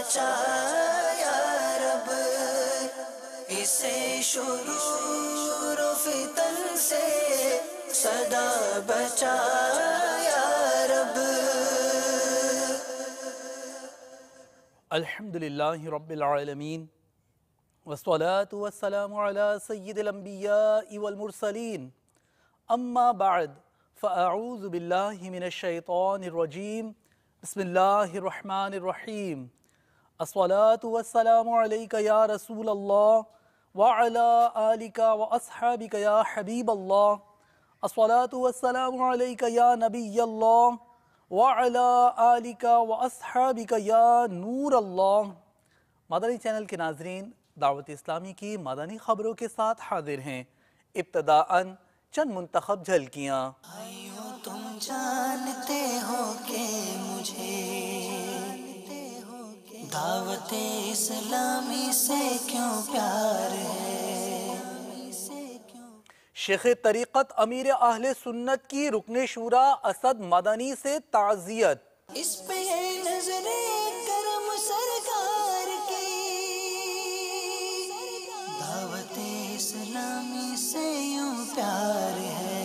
بچا یا رب، اسے شرور و فتن سے سدا بچا یا رب۔ الحمدللہ رب العالمین والصلاة والسلام علی سید الانبیاء والمرسلین، اما بعد فاعوذ باللہ من الشیطان الرجیم، بسم اللہ الرحمن الرحیم۔ الصلاة والسلام علیک یا رسول اللہ وعلی آلک واصحابک یا حبیب اللہ۔ الصلاة والسلام علیک یا نبی اللہ وعلی آلک واصحابک یا نور اللہ۔ مدنی چینل کے ناظرین، دعوت اسلامی کی مدنی خبروں کے ساتھ حاضر ہیں۔ ابتداءً چند منتخب جھلکیاں۔ بھائیو تم جانتے ہو کہ مجھے دعوت اسلامی سے کیوں پیار ہے۔ شیخ طریقت امیر اہل سنت کی رکن شورا اسد مدنی سے تعزیت۔ اس پہ نظر کرم سرکار کی، دعوت اسلامی سے یوں پیار ہے۔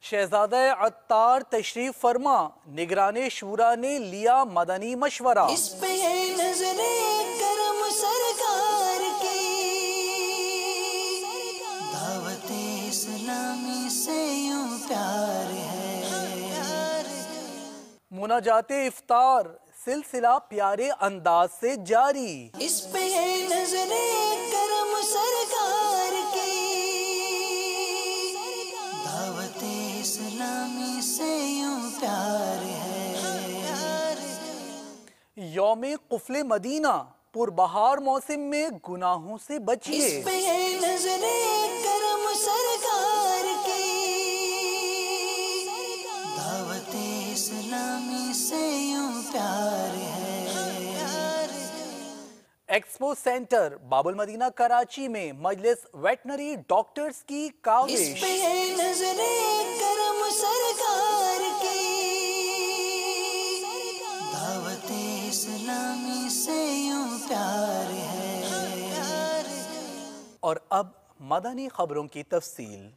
شہزادہ عطار تشریف فرما، نگران شورا نے لیا مدنی مشورہ۔ اس پہ نظر کرم سرکار کی، دعوت اسلامی سے یوں پیار ہے۔ مناجات افطار سلسلہ پیارے انداز سے جاری۔ اس پہ نظر کرم سرکار کی، دعوت اسلامی سے یوں پیار ہے۔ یوم قفل مدینہ پربہار موسم میں گناہوں سے بچیے۔ اس پہ نظر کرم سرکار کی، دعوت اسلامی سے یوں پیار ہے۔ ایکسپو سینٹر باب المدینہ کراچی میں مجلس ویٹنری ڈاکٹرز کی اس کاوش۔ پہ نظر کرم سرکار کی، دعوت اسلامی سے یوں پیار ہے۔ اور اب مدنی خبروں کی تفصیل۔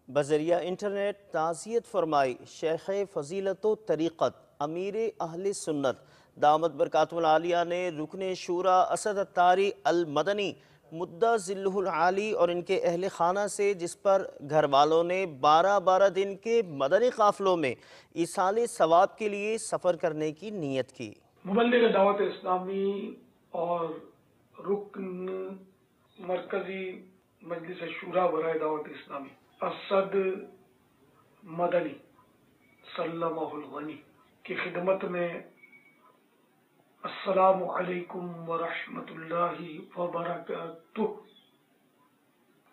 بذریعہ انٹرنیٹ تعزیت فرمائی شیخ فضیلت و طریقت امیر اہل سنت دامت برکاتہ العالیہ نے رکن شورا اسد عطاری المدنی مدہ ذلہ العالی اور ان کے اہل خانہ سے، جس پر گھر والوں نے 12 دن کے مدنی قافلوں میں ایصال ثواب کے لیے سفر کرنے کی نیت کی۔ مبلغ دعوت اسلامی اور رکن مرکزی مجلس شورا برائے دعوت اسلامی اسد مدنی سلمہ الغنی کی خدمت میں السلام علیکم ورحمۃ اللہ وبرکاتہ۔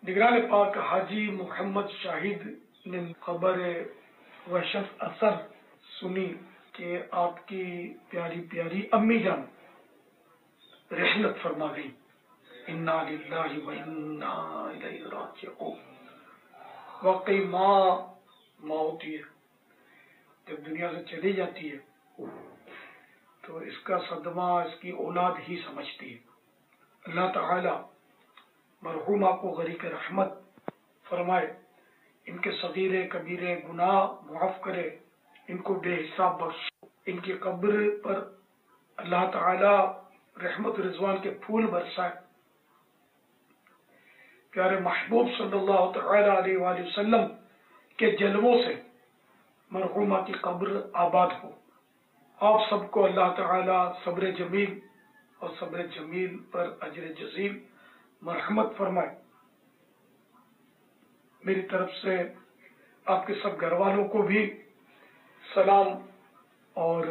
نگران پاک حاجی محمد شاہد نے خبر وحشت اثر سنی کہ آپ کی پیاری پیاری امی جان رحلت فرما گئی۔ انا للہ و انا الیہ راجعون۔ واقعی ماں ہوتی ہے، جب دنیا سے چلی جاتی ہے تو اس کا صدمہ اس کی اولاد ہی سمجھتی ہے۔ اللہ تعالی مرحومہ کو غریق رحمت فرمائے، ان کے صغیرے کبیرے گناہ معاف کرے، ان کو بے حساب بخش، ان کی قبر پر اللہ تعالی رحمت رضوان کے پھول برسائے۔ پیارے محبوب صلی اللہ تعالی علیہ وآلہ وسلم کے جلووں سے مرحومہ کی قبر آباد ہو۔ آپ سب کو اللہ تعالی صبر جمیل اور صبر جمیل پر اجر جزیل مرحمت فرمائے۔ میری طرف سے آپ کے سب گھر والوں کو بھی سلام اور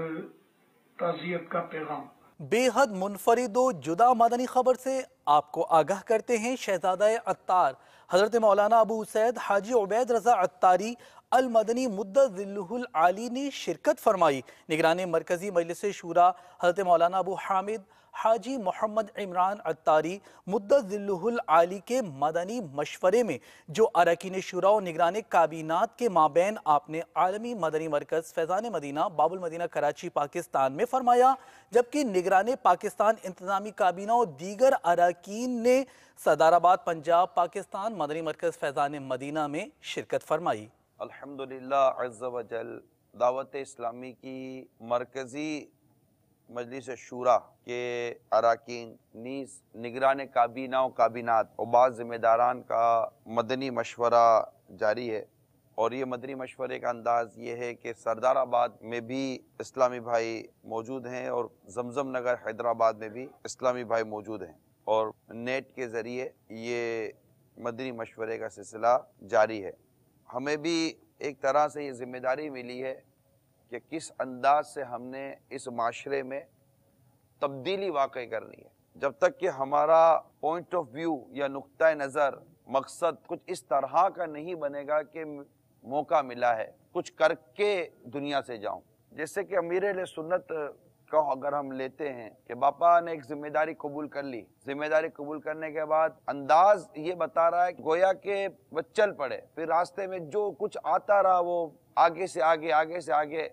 تعزیت کا پیغام۔ بے حد منفرد و جدا مدنی خبر سے آپ کو آگاہ کرتے ہیں۔ شہزادہ عطار حضرت مولانا ابو سعید حاجی عبید رضا عطاری المدنی مدت ذلہ العالی نے شرکت فرمائی۔ نگران مرکزی مجلس شورا حضرت مولانا ابو حامد حاجی محمد عمران عطاری مدت ذلہ العالی کے مدنی مشورے میں جو اراکین شورا و نگران کابینات کے مابین آپ نے عالمی مدنی مرکز فیضان مدینہ باب المدینہ کراچی پاکستان میں فرمایا، جبکہ نگران پاکستان انتظامی کابینہ و دیگر اراکین نے صدر آباد پنجاب پاکستان مدنی مرکز فیضان مدینہ میں شرکت فرمائی۔ الحمدللہ عز و جل دعوت اسلامی کی مرکزی مجلس شورا کے اراکین نیز نگران کابینہ و کابینات و بعض ذمہ داران کا مدنی مشورہ جاری ہے، اور یہ مدنی مشورے کا انداز یہ ہے کہ سردار آباد میں بھی اسلامی بھائی موجود ہیں اور زمزم نگر حیدرآباد میں بھی اسلامی بھائی موجود ہیں، اور نیٹ کے ذریعے یہ مدنی مشورے کا سلسلہ جاری ہے۔ ہمیں بھی ایک طرح سے یہ ذمہ داری ملی ہے کہ کس انداز سے ہم نے اس معاشرے میں تبدیلی واقع کرنی ہے۔ جب تک کہ ہمارا پوائنٹ آف ویو یا نقطہ نظر مقصد کچھ اس طرح کا نہیں بنے گا کہ موقع ملا ہے کچھ کر کے دنیا سے جاؤں، جیسے کہ امیر اہل سنت کو اگر ہم لیتے ہیں کہ باپا نے ایک ذمہ داری قبول کر لی، ذمہ داری قبول کرنے کے بعد انداز یہ بتا رہا ہے گویا کہ وہ چل پڑے، پھر راستے میں جو کچھ آتا رہا وہ آگے سے آگے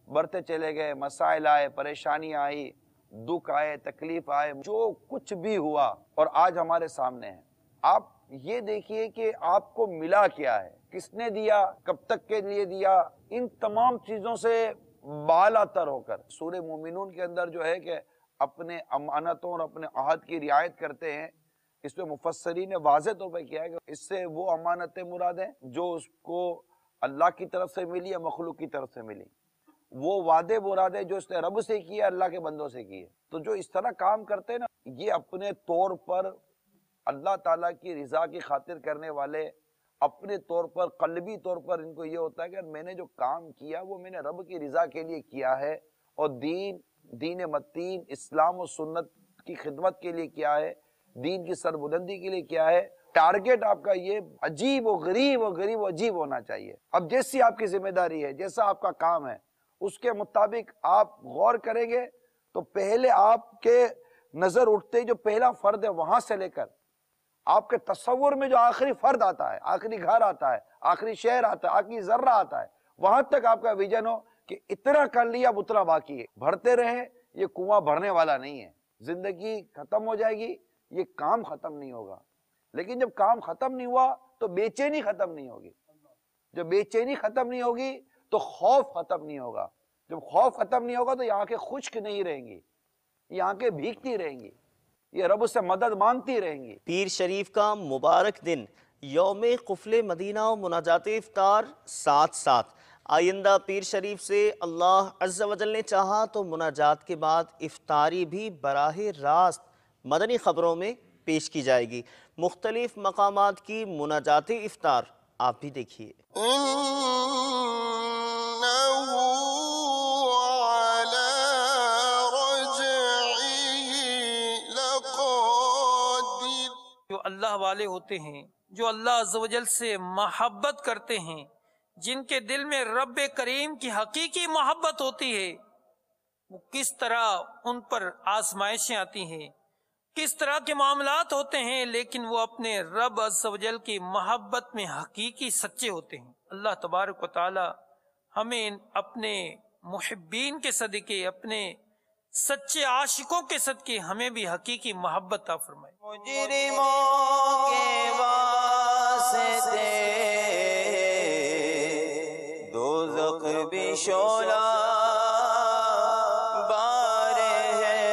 بڑھتے چلے گئے، مسائل آئے، پریشانیاں آئی، دکھ آئے، تکلیف آئے، جو کچھ بھی ہوا اور آج ہمارے سامنے ہے۔ آپ یہ دیکھیے کہ آپ کو ملا کیا ہے، کس نے دیا، کب تک کے لیے دیا، ان تمام چیزوں سے بالا تر ہو کر سورہ مومنون کے اندر جو ہے کہ اپنے امانتوں اور اپنے عہد کی رعایت کرتے ہیں، اس میں مفسرین نے واضح طور پہ کیا ہے کہ اس سے وہ امانتیں مراد ہیں جو اس کو اللہ کی طرف سے ملی یا مخلوق کی طرف سے ملی، وہ وعدے مراد ہے جو اس نے رب سے کیے، اللہ کے بندوں سے کیے۔ تو جو اس طرح کام کرتے ہیں نا، یہ اپنے طور پر اللہ تعالیٰ کی رضا کی خاطر کرنے والے، اپنے طور پر قلبی طور پر ان کو یہ ہوتا ہے کہ میں نے جو کام کیا وہ میں نے رب کی رضا کے لیے کیا ہے، اور دین متین اسلام و سنت کی خدمت کے لیے کیا ہے، دین کی سربلندی کے لیے کیا ہے۔ ٹارگٹ آپ کا یہ عجیب و غریب و عجیب ہونا چاہیے۔ اب جیسی آپ کی ذمہ داری ہے، جیسا آپ کا کام ہے، اس کے مطابق آپ غور کریں گے تو پہلے آپ کے نظر اٹھتے جو پہلا فرد ہے وہاں سے لے کر آپ کے تصور میں جو آخری فرد آتا ہے، آخری گھر آتا ہے، آخری شہر آتا ہے، آخری ذرہ آتا ہے، وہاں تک آپ کا ویژن ہو کہ اتنا کر لیا اب اتنا باقی ہے، بڑھتے رہیں، یہ کنواں بھرنے والا نہیں ہے، زندگی ختم ہو جائے گی، یہ کام ختم نہیں ہوگا۔ لیکن جب کام ختم نہیں ہوا تو بے چینی ختم نہیں ہوگی، جب بے چینی ختم نہیں ہوگی تو خوف ختم نہیں ہوگا، جب خوف ختم نہیں ہوگا تو یہ آنکھیں خشک نہیں رہیں گی، یہ آنکھیں بھیگتی رہیں گی، یہ رب سے مدد مانگتی رہیں گی۔ پیر شریف کا مبارک دن، یوم قفل مدینہ و مناجات افطار ساتھ ساتھ آئندہ پیر شریف سے اللہ عز و جل نے چاہا تو مناجات کے بعد افطاری بھی براہ راست مدنی خبروں میں پیش کی جائے گی۔ مختلف مقامات کی مناجات افطار آپ بھی دیکھیے۔ جو اللہ والے ہوتے ہیں، جو اللہ عز و جل سے محبت کرتے ہیں، جن کے دل میں رب کریم کی حقیقی محبت ہوتی ہے، وہ کس طرح ان پر آزمائشیں آتی ہیں، کس طرح کے معاملات ہوتے ہیں، لیکن وہ اپنے رب عز و جل کی محبت میں حقیقی سچے ہوتے ہیں۔ اللہ تبارک و تعالی ہمیں اپنے محبین کے صدقے، اپنے سچے عاشقوں کے صدقے ہمیں بھی حقیقی محبت عطا فرمائے۔ مجرموں کے واسطے دوزخ بھی شعلہ بار ہے،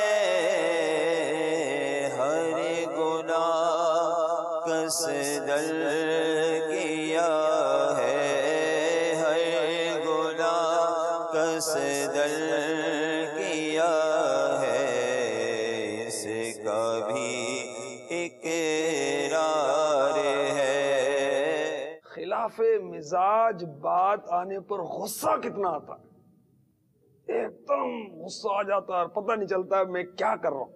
ہر گناہ قصدن کیا ہے، ہر گناہ قصدن کیا ہے، اس کا بھی اقرار ہے۔ خلاف مزاج بات آنے پر غصہ کتنا آتا ہے، ایک دم غصہ آ جاتا ہے اور پتہ نہیں چلتا ہے میں کیا کر رہا ہوں۔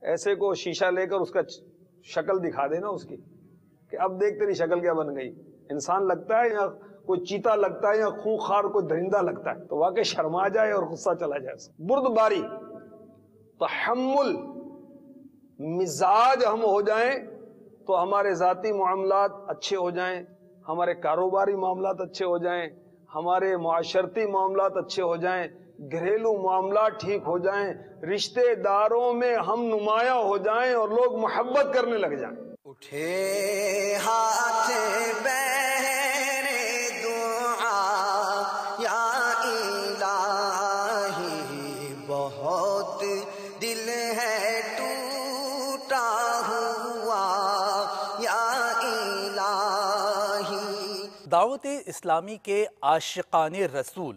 ایسے کو شیشہ لے کر اس کا شکل دکھا دینا اس کی کہ اب دیکھ تیری شکل کیا بن گئی، انسان لگتا ہے یا کوئی چیتا لگتا ہے یا خونخوار کوئی درندہ لگتا ہے تو واقعی شرما جائے اور غصہ چلا جائے. بردباری، تحمل، مزاج ہم ہو جائیں تو ہمارے ذاتی معاملات اچھے ہو جائیں، ہمارے کاروباری معاملات اچھے ہو جائیں، ہمارے معاشرتی معاملات اچھے ہو جائیں، گھریلو معاملات ٹھیک ہو جائیں، رشتہ داروں میں ہم نمایاں ہو جائیں اور لوگ محبت کرنے لگ جائیں. اٹھے ہاتھ بہر دعا یا الہی، بہت دل ہے ٹوٹا ہوا یا الہی. دعوت اسلامی کے عاشقان رسول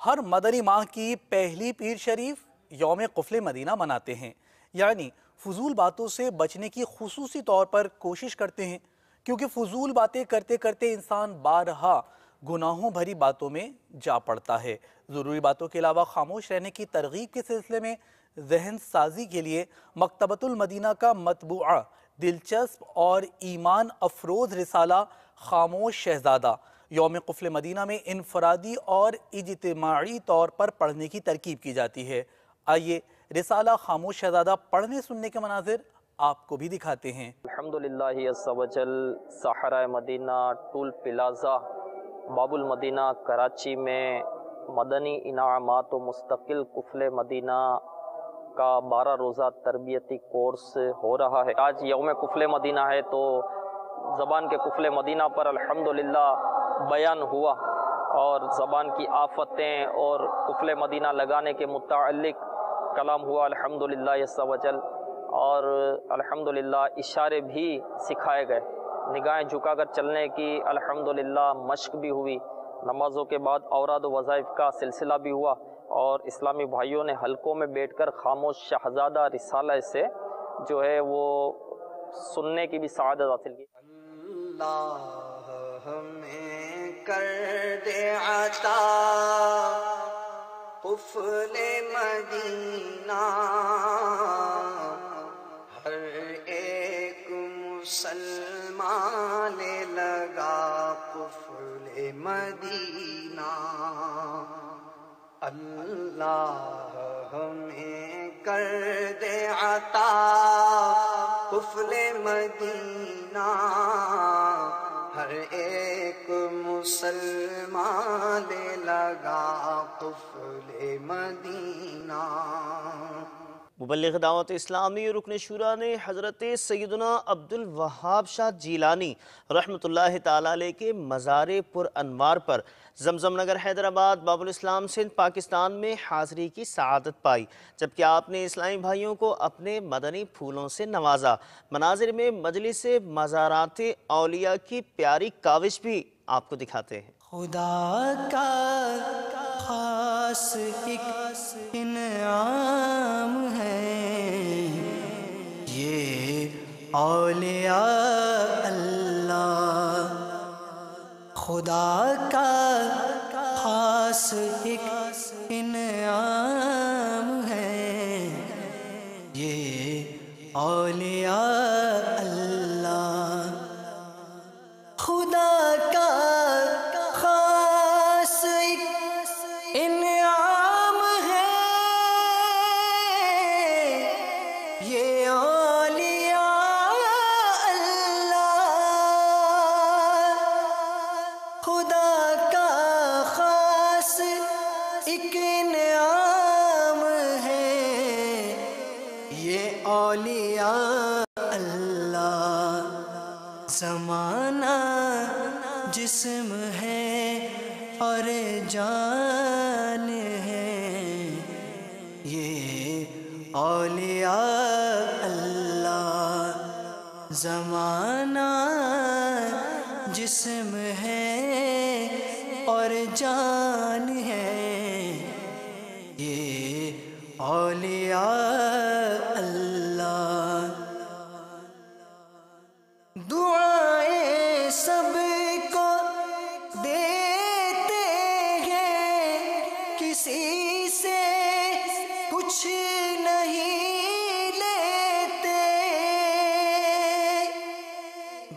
ہر مدنی ماہ کی پہلی پیر شریف یوم قفل مدینہ مناتے ہیں، یعنی فضول باتوں سے بچنے کی خصوصی طور پر کوشش کرتے ہیں، کیونکہ فضول باتیں کرتے کرتے انسان بارہا گناہوں بھری باتوں میں جا پڑتا ہے. ضروری باتوں کے علاوہ خاموش رہنے کی ترغیب کے سلسلے میں ذہن سازی کے لیے مکتبۃ المدینہ کا مطبوعہ دلچسپ اور ایمان افروز رسالہ خاموش شہزادہ یوم قفل مدینہ میں انفرادی اور اجتماعی طور پر پڑھنے کی ترکیب کی جاتی ہے. آئیے رسالہ خاموش شہزادہ پڑھنے سننے کے مناظر آپ کو بھی دکھاتے ہیں. الحمدللہ عز و جل، صحرائے مدینہ ٹول پلازا باب المدینہ کراچی میں مدنی انعامات و مستقل قفل مدینہ کا 12 روزہ تربیتی کورس ہو رہا ہے. آج یوم قفل مدینہ ہے تو زبان کے قفل مدینہ پر الحمدللہ بیان ہوا اور زبان کی آفتیں اور قفل مدینہ لگانے کے متعلق کلام ہوا الحمدللہ عز و جل، اور الحمدللہ اشارے بھی سکھائے گئے، نگاہیں جھکا کر چلنے کی الحمدللہ مشق بھی ہوئی، نمازوں کے بعد اوراد و وظائف کا سلسلہ بھی ہوا، اور اسلامی بھائیوں نے حلقوں میں بیٹھ کر خاموش شہزادہ رسالہ سے جو ہے وہ سننے کی بھی سعادت حاصل کی. اللہ ہمیں کر دے عطا قفل مدینہ، ہر ایک مسلمان لگا قفل مدینہ. اللہ ہمیں کر دے عطا قفل مدینہ، ہر ایک مسلمان لگا قفل مدینہ. مبلغ دعوت اسلامی رکن شورا نے حضرت سیدنا عبد الوہاب شاہ جیلانی رحمۃ اللہ تعالیٰ علیہ کے مزار پر انوار پر زمزم نگر حیدرآباد باب الاسلام سندھ پاکستان میں حاضری کی سعادت پائی، جبکہ آپ نے اسلامی بھائیوں کو اپنے مدنی پھولوں سے نوازا. مناظر میں مجلس مزارات اولیاء کی پیاری کاوش بھی آپ کو دکھاتے ہیں. خدا کا خاص ایک انعام ہے یہ اولیاء اللہ. خدا کا خاص ایک انعام ہے یہ اولیاء اللہ. خدا کا خاص ایک انعام ہے یہ اولیاء اللہ. خدا کا خاص ایک انعام ہے یہ اولیاء اللہ. زمانہ جسم ہے اور جان ہے یہ اولیاء اللہ. زمانہ جسم ہے اور جان ہے یہ اولیاء اللہ. دعائیں سب کو دیتے ہیں کسی سے کچھ نہیں لیتے.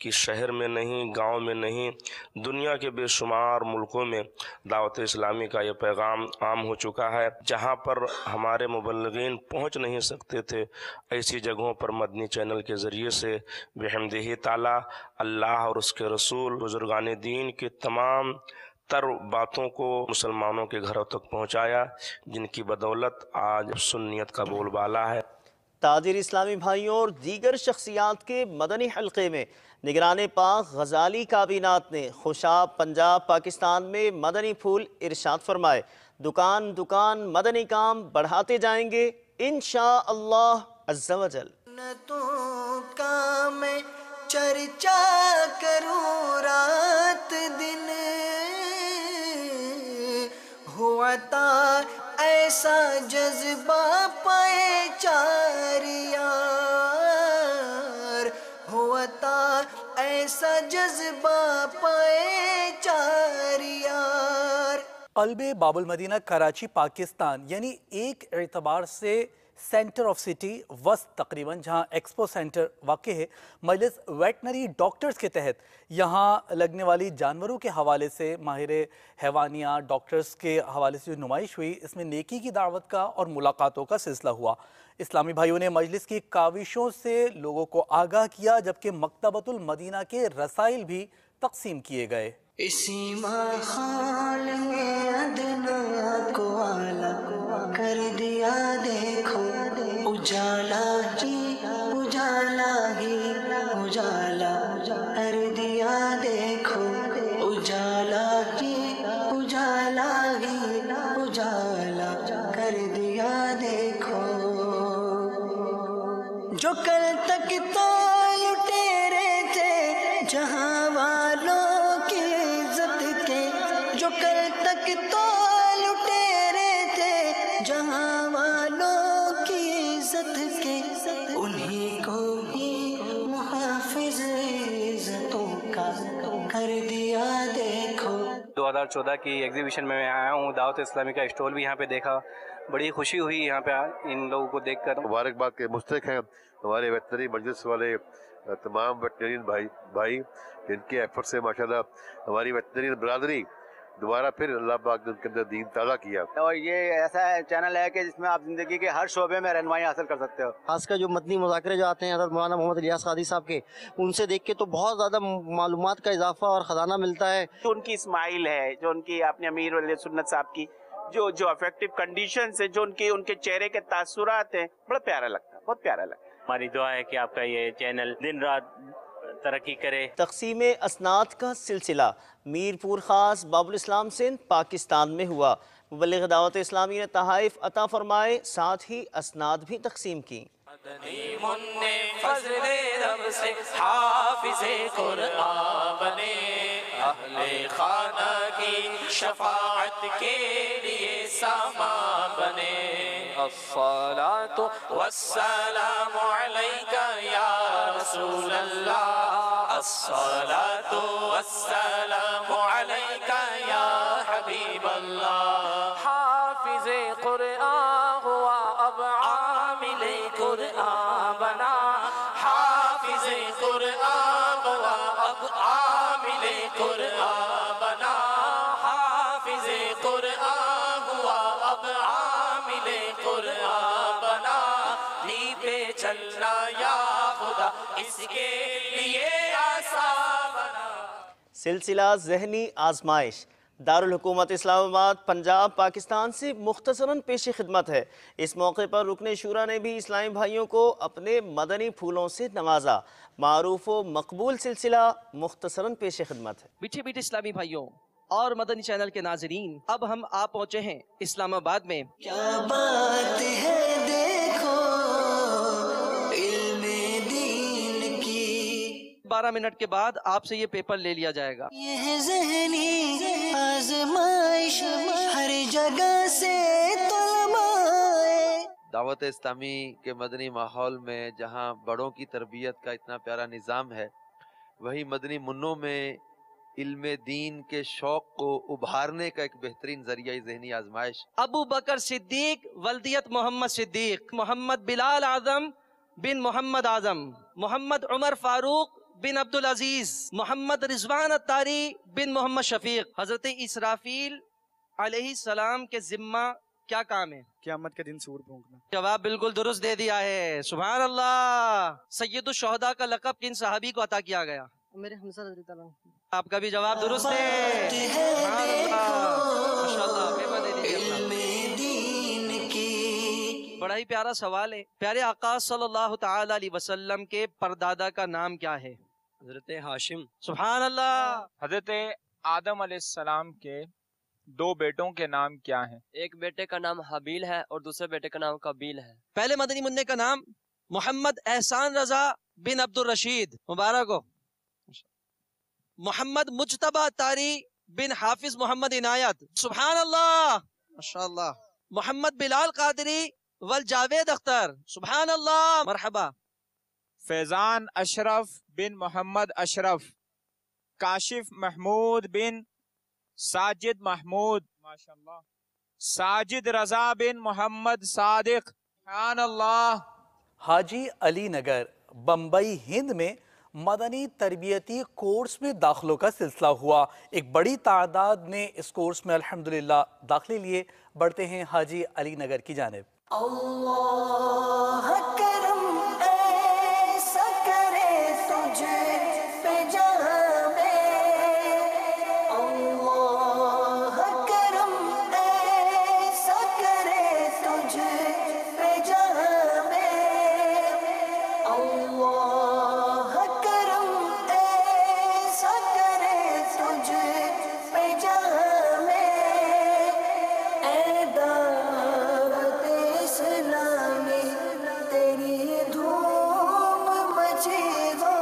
کہ شہر میں نہیں، گاؤں میں نہیں، دنیا کے بے شمار ملکوں میں دعوت اسلامی کا یہ پیغام عام ہو چکا ہے۔ جہاں پر ہمارے مبلغین پہنچ نہیں سکتے تھے، ایسی جگہوں پر مدنی چینل کے ذریعے سے بحمدہ تعالی اللہ اور اس کے رسول، بزرگان دین کے تمام تر باتوں کو مسلمانوں کے گھروں تک پہنچایا، جن کی بدولت آج سنیت کا بول بالا ہے۔ تاجر اسلامی بھائیوں اور دیگر شخصیات کے مدنی حلقے میں نگران پاک غزالی کابینات نے خوشاب پنجاب پاکستان میں مدنی پھول ارشاد فرمائے، دکان دکان مدنی کام بڑھاتے جائیں گے انشاءاللہ عز و جل۔ سنتوں کا میں چرچا کروں رات دن، ہوا تا ایسا جذبہ پائے چار یار، ہوا تا ایسا جذبہ پائے چار یار۔ قلب باب المدینہ کراچی پاکستان یعنی ایک اعتبار سے سینٹر آف سٹی وسط تقریباً جہاں ایکسپو سینٹر واقع ہے، مجلس ویٹنری ڈاکٹرز کے تحت یہاں لگنے والی جانوروں کے حوالے سے ماہر حیوانیات ڈاکٹرز کے حوالے سے جو نمائش ہوئی، اس میں نیکی کی دعوت کا اور ملاقاتوں کا سلسلہ ہوا۔ اسلامی بھائیوں نے مجلس کی کاوشوں سے لوگوں کو آگاہ کیا، جبکہ مکتبۃ المدینہ کے رسائل بھی تقسیم کیے گئے۔ اسی ماحول میں ادنا کو آلہ کر دیا دیکھو، اجالا ہی اجالا ہی اجالا کر دیا دیکھو، اجالا ہی اجالا ہی اجالا کر دیا دیکھو۔ جو کل تک تو لٹیرے تھے جہاں والوں کی عزت کے، جو کل تک تو لٹیرے تھے جہاں والوں کی عزت کے، انہی کو ہی محافظ عزتوں کا کر دیا دیکھو۔ 2014 کی ایگزیبیشن میں آیا ہوں، دعوت اسلامی کا اسٹال بھی یہاں پہ دیکھا، بڑی خوشی ہوئی یہاں پہ ان لوگوں کو دیکھ کر۔ مبارکباد کے مستحق ہیں ہمارے ویٹنری مجلس والے تمام ویٹنرین بھائی جن کے ایفرٹ سے ماشاءاللہ ہماری ویٹنری برادری دوبارہ پھر اللہ پاک نے ان کے اندر دین تازہ کیا۔ اور یہ ایسا چینل ہے کہ جس میں آپ زندگی کے ہر شعبے میں رہنمائی حاصل کر سکتے ہو۔ خاص کر جو مدنی مذاکرے جو آتے ہیں حضرت مولانا محمد الیاس قادری صاحب کے، ان سے دیکھ کے تو بہت زیادہ معلومات کا اضافہ اور خزانہ ملتا ہے۔ جو ان کی اسمائل ہے، جو ان کی اپنے امیر علیہ سنت صاحب کی جو افیکٹو کنڈیشنز ہیں، جو ان کے چہرے کے تاثرات ہیں، بڑا پیارا لگتا ہے، بہت پیارا لگتا ہے۔ ہماری دعا ہے کہ آپ کا یہ چینل دن رات ترقی کرے۔ تقسیم اسناد کا سلسلہ میر پور خاص باب الاسلام سندھ پاکستان میں ہوا۔ مبلغ دعوت اسلامی نے تحائف عطا فرمائے، ساتھ ہی اسناد بھی تقسیم کی۔ مدنی منع فضل رب سے حافظ قرآن بنے، اہل خانہ کی شفاعت کے لیے سامان بنے۔ الصلاۃ والسلام علیک یا رسول اللہ، الصلاۃ والسلام علیک یا حبیب اللہ۔ حافظ قرآن ہوا اب عامل قرآن بنا، حافظ قرآن ہوا اب عامل قرآن بنا، حافظ قرآن ہوا اب عامل قرآن بنا۔ لی پہ چلنا یا خدا اس کے لیے آسان بنا۔ سلسلہ ذہنی آزمائش دارالحکومت اسلام آباد پنجاب پاکستان سے مختصراً پیش خدمت ہے۔ اس موقع پر رکن شورا نے بھی اسلامی بھائیوں کو اپنے مدنی پھولوں سے نوازا۔ معروف و مقبول سلسلہ مختصراً پیش خدمت ہے۔ میٹھے میٹھے اسلامی بھائیوں اور مدنی چینل کے ناظرین، اب ہم آ پہنچے ہیں اسلام آباد میں۔ کیا بات ہے دیکھو علم دین کی، 12 منٹ کے بعد آپ سے یہ پیپر لے لیا جائے گا۔ یہ ذہنی آزمائش ہر جگہ سے طلبائے۔ دعوت اسلامی کے مدنی ماحول میں جہاں بڑوں کی تربیت کا اتنا پیارا نظام ہے، وہی مدنی منوں میں علم دین کے شوق کو ابھارنے کا ایک بہترین ذریعہ ذہنی آزمائش۔ ابو بکر صدیق ولدیت محمد صدیق، محمد بلال اعظم بن محمد اعظم، محمد عمر فاروق بن عبد العزیز، محمد رضوان الطاری بن محمد شفیق۔ حضرت اسرافیل علیہ السلام کے ذمہ کیا کام ہے؟ قیامت کے دن سور پھونکنا۔ جواب بالکل درست دے دیا ہے، سبحان اللہ۔ سید الشہداء کا لقب کن صحابی کو عطا کیا گیا؟ میرے حمزہ رضی اللہ عنہ۔ آپ کا بھی جواب درست ہے، سبحان اللہ، ماشاءاللہ، پیپر دے دیجیے اپنا۔ بڑا ہی پیارا سوال ہے، پیارے آقا صلی اللہ تعالی علیہ وسلم کے پردادا کا نام کیا ہے؟ حضرت ہاشم۔ سبحان اللہ۔ حضرت آدم علیہ السلام کے دو بیٹوں کے نام کیا ہیں؟ ایک بیٹے کا نام حابیل ہے اور دوسرے بیٹے کا نام قابیل ہے۔ پہلے مدنی منع کا نام محمد احسان رضا بن عبد الرشید، مبارک ہو۔ محمد مجتبی طاری بن حافظ محمد عنایت، سبحان اللہ، ماشاءاللہ۔ محمد بلال قادری والجاوید اختر، سبحان اللہ، مرحبا۔ فیضان اشرف بن محمد اشرف، کاشف محمود بن ساجد محمود، ماشاءاللہ۔ ساجد رضا بن محمد صادق، سبحان اللہ۔ حاجی علی نگر بمبئی ہند میں مدنی تربیتی کورس میں داخلوں کا سلسلہ ہوا، ایک بڑی تعداد نے اس کورس میں الحمدللہ داخلے لیے۔ بڑھتے ہیں حاجی علی نگر کی جانب۔ اللہ کرم ایسا کرے تجھ پہ جہاں میں، اللہ کرم ایسا کرے تجھ پہ جہاں میں، اللہ کرم ایسا کرے تجھ پہ جہاں میں، اے دعوت اسلامی تیری دھوم مچی ہو۔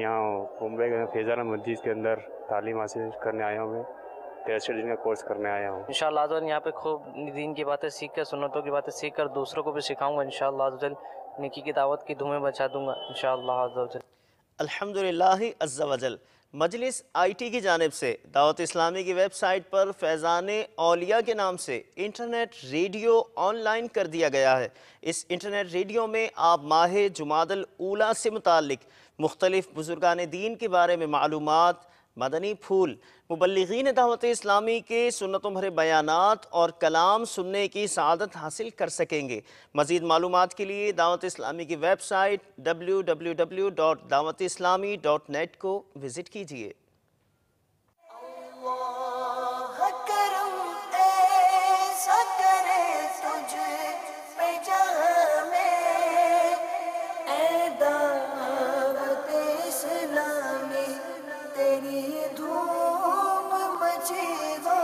یہاں ممبئی کے فیضانہ مسجد کے اندر تعلیم حاصل کرنے آیا ہوں میں، 13 دن کا کورس کرنے آیا ہوں۔ انشاءاللہ عز و جل یہاں پہ خوب دین کی باتیں سیکھ کر، سنتوں کی باتیں سیکھ کر دوسروں کو بھی سکھاؤں گا انشاءاللہ عز و جل، نیکی کی دعوت کی دھومیں بچا دوں گا انشاءاللہ عز و جل۔ الحمدللہ عز و جل۔ مجلس آئی ٹی کی جانب سے دعوت اسلامی کی ویب سائٹ پر فیضان اولیاء کے نام سے انٹرنیٹ ریڈیو آن لائن کر دیا گیا ہے۔ اس انٹرنیٹ ریڈیو میں آپ ماہ جمادی الاولیٰ سے متعلق مختلف بزرگان دین کے بارے میں معلومات، مدنی پھول، مبلغین دعوت اسلامی کے سنتوں بھرے بیانات اور کلام سننے کی سعادت حاصل کر سکیں گے۔ مزید معلومات کے لیے دعوت اسلامی کی ویب سائٹ www.dawatislami.net کو وزٹ کیجیے۔ اللہ کرم ایسا کرے تجھ پہ جہاں میں، اے دعوت اسلامی تیری دھوم مچی ہو۔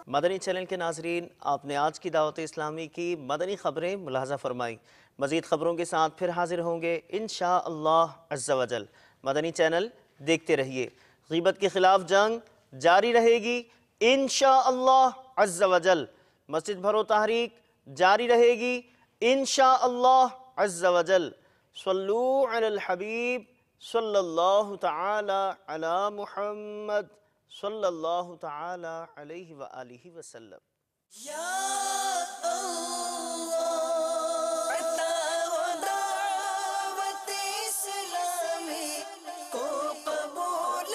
مدنی چینل کے ناظرین، آپ نے آج کی دعوت اسلامی کی مدنی خبریں ملاحظہ فرمائی۔ مزید خبروں کے ساتھ پھر حاضر ہوں گے انشاءاللہ عز و جل۔ مدنی چینل دیکھتے رہیے۔ غیبت کے خلاف جنگ جاری رہے گی انشاءاللہ عز و جل۔ مسجد بھرو تحریک جاری رہے گی انشاءاللہ عز و جل۔ صلو علی الحبیب صلی اللہ تعالی علی محمد صلی اللہ تعالی علیہ وآلہ وسلم۔ یا اللہ عطا و دعوت اسلامی کو قبول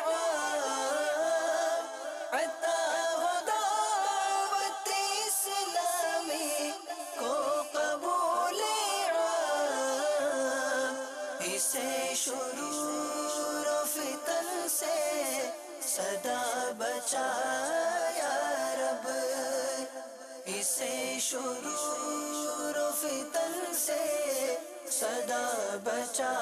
عام، عطا و دعوت اسلامی کو قبول عام، اسے شرور و فتن سے صدا بچا یا رب، اسے شرور و فتن سے صدا بچا